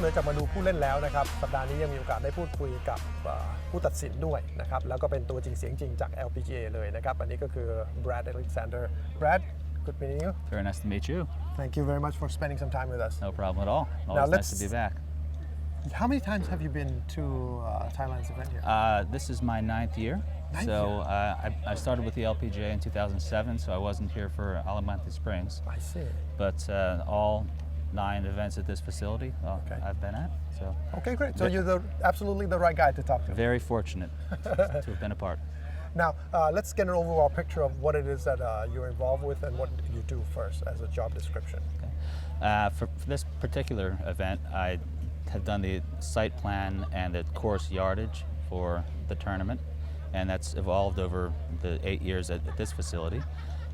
เหนือจากมาดูผู้เล่นแล้วนะครับสัปดาห์นี้ยังมีโอกาสได้พูดคุยกับผู้ตัดสินด้วยนะครับแล้วก็เป็นตัวจริงเสียงจริงจาก LPGA เลยนะครับอันนี้ก็คือ Brad Alexander. Brad, good meeting you. Very nice to meet you. Thank you very much for spending some time with us. No problem at all. Always nice to be back. How many times have you been to Thailand's event here? This is my ninth year. I started with the LPGA in 2007, so I wasn't here for Alamanthi Springs. I see. But all 9 events at this facility I've been at. So okay, great. So you're absolutely the right guy to talk to. Very fortunate to have been a part. Now, let's get an overall picture of what it is that you're involved with and what you do first as a job description. Okay. For this particular event, I have done the site plan and the course yardage for the tournament, and that's evolved over the 8 years at this facility.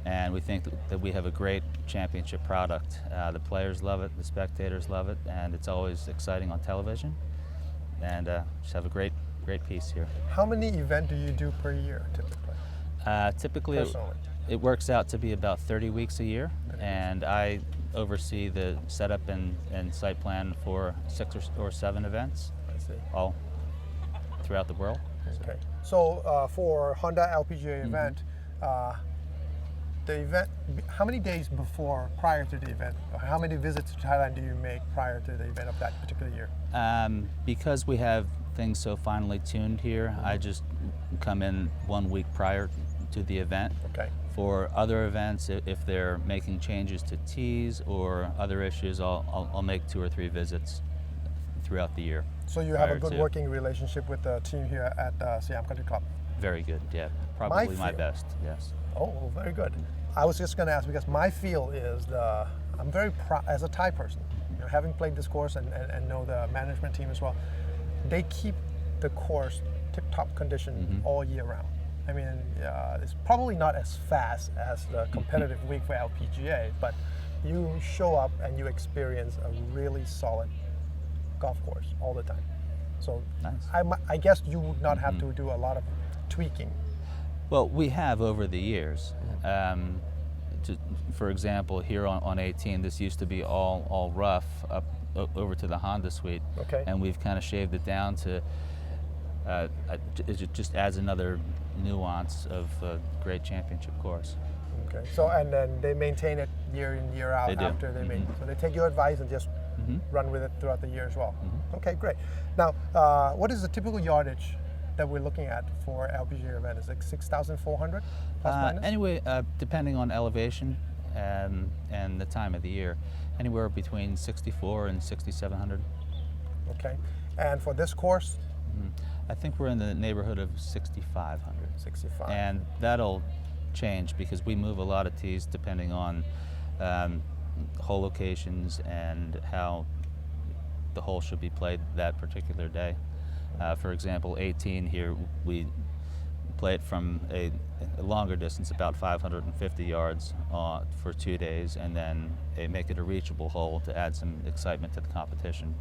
And we think that we have a great championship product. The players love it, the spectators love it, and it's always exciting on television. And just have a great piece here. How many events do you do per year typically? Typically, it works out to be about 30 weeks a year, and I oversee the setup and site plan for 6 or 7 events, all throughout the world. Okay. So for Honda LPGA event, the event, how many days prior to the event, or how many visits to Thailand do you make prior to the event of that particular year? Because we have things so finely tuned here, I just come in 1 week prior to the event. Okay. For other events, if they're making changes to tees or other issues, I'll make 2 or 3 visits throughout the year. So you have a good working relationship with the team here at Siam Country Club? Very good, yeah. Probably my best, yes. Oh, very good. I was just going to ask because my feel is I'm very proud as a Thai person, you know, having played this course and know the management team as well. They keep the course tip-top condition all year round. I mean, it's probably not as fast as the competitive week for LPGA, but you show up and you experience a really solid golf course all the time. So nice. I guess you would not have to do a lot of tweaking. Well, we have over the years. For example, here on 18, this used to be all rough up over to the Honda suite, and we've kind of shaved it down to. It just adds another nuance of a great championship course. Okay. So and then they maintain it year in year out after they make. So they take your advice and just run with it throughout the year as well. Okay, great. Now, what is the typical yardage that we're looking at for LPGA event? Is it 6,400 plus minus? Anyway, depending on elevation and the time of the year, anywhere between 6,400 and 6,700. Okay. And for this course? I think we're in the neighborhood of 6,500. 65. And that'll change because we move a lot of tees depending on hole locations and how the hole should be played that particular day. For example, 18 here, we play it from a longer distance, about 550 yards for 2 days, and then make it a reachable hole to add some excitement to the competition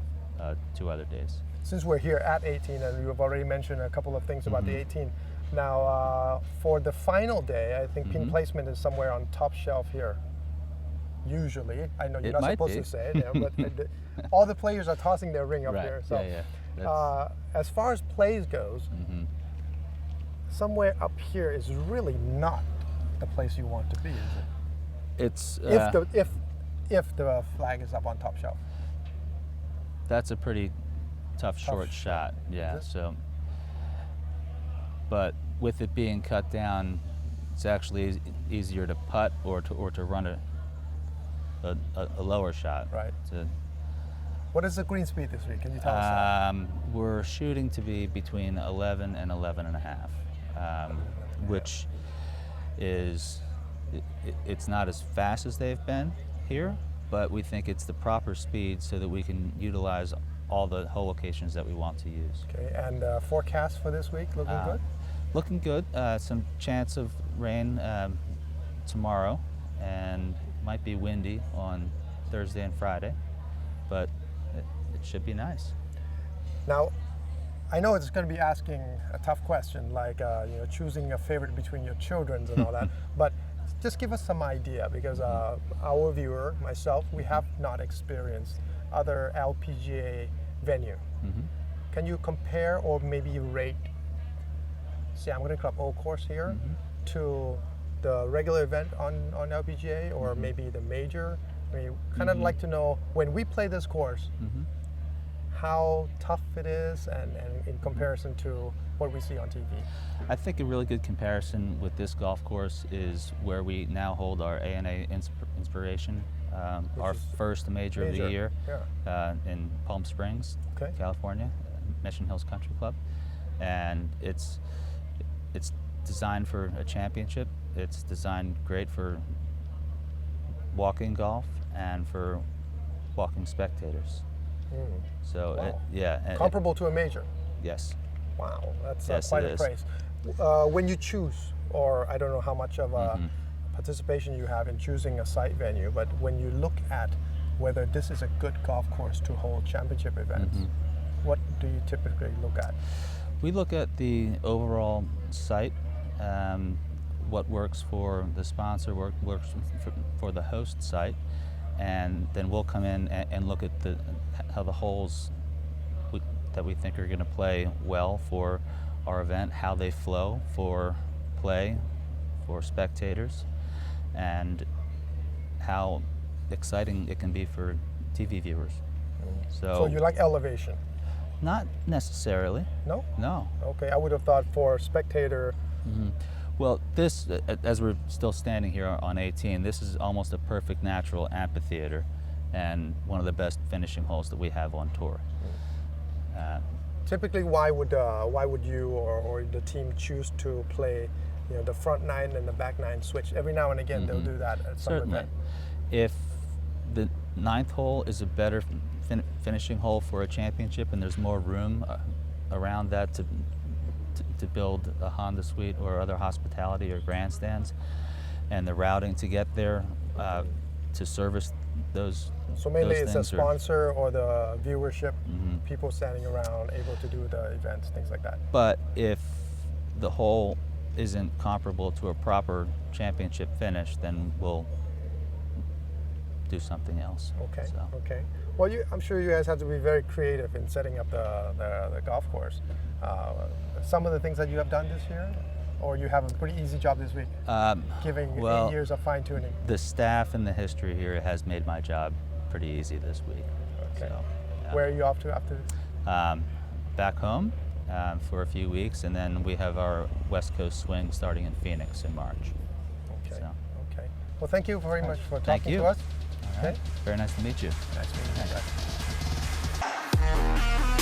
2 other days. Since we're here at 18, and you have already mentioned a couple of things about the 18, now for the final day, I think pin placement is somewhere on top shelf here. Usually, I know you're not supposed to say it, but all the players are tossing their ring up here. So, as far as plays goes, somewhere up here is really not the place you want to be, is it? It's if the flag is up on top shelf. That's a pretty tough short shot, yeah. So, but with it being cut down, it's actually easier to putt or to run a lower shot. Right. What is the green speed this week? Can you tell us that? We're shooting to be between 11 and 11.5, which is it's not as fast as they've been here, but we think it's the proper speed so that we can utilize all the hole locations that we want to use. Okay, and forecast for this week looking good? Looking good. Some chance of rain tomorrow, and might be windy on Thursday and Friday, but it should be nice. Now, I know it's going to be asking a tough question, like choosing a favorite between your children and all that, but just give us some idea because our viewer, myself, we have not experienced other LPGA venue. Mm-hmm. Can you compare or maybe you rate Siam Garden Club Old Course here to the regular event on LPGA or maybe the major? I mean, kind of like to know when we play this course, how tough it is and in comparison to what we see on TV. I think a really good comparison with this golf course is where we now hold our ANA Inspiration, our first major of the year in Palm Springs, California, Mission Hills Country Club. And it's designed for a championship. It's designed great for walking golf and for walking spectators. So wow. Comparable to a major. Yes. Wow, that's Yes, quite it a is. praise. When you choose, or I don't know how much of a participation you have in choosing a site venue, but when you look at whether this is a good golf course to hold championship events, what do you typically look at? We look at the overall site, what works for the sponsor, works for the host site, and then we'll come in and look at how the holes that we think are going to play well for our event, how they flow for play, for spectators, and how exciting it can be for TV viewers. So you like elevation? Not necessarily. No? No. Okay, I would have thought for spectator. Well, this, as we're still standing here on 18, this is almost a perfect natural amphitheater and one of the best finishing holes that we have on tour. Typically, why would you or the team choose to play, the front nine and the back nine switch? Every now and again, they'll do that at some Certainly. event. If the ninth hole is a better finishing hole for a championship and there's more room around that to build a Honda suite or other hospitality or grandstands, and the routing to get there to service those. So mainly it's a sponsor or the viewership, people standing around able to do the events, things like that. But if the hole isn't comparable to a proper championship finish, then we'll do something else. Okay. So. Okay. Well, I'm sure you guys have to be very creative in setting up the golf course. Some of the things that you have done this year, or you have a pretty easy job this week, giving 8 years of fine tuning. The staff and the history here has made my job pretty easy this week. Okay. So, yeah. Where are you off to after this? Back home for a few weeks, and then we have our West Coast swing starting in Phoenix in March. Okay. So. Okay. Well, thank you very much for Thank talking you. to us. All right. Okay. Very nice to meet you. Nice meeting you guys.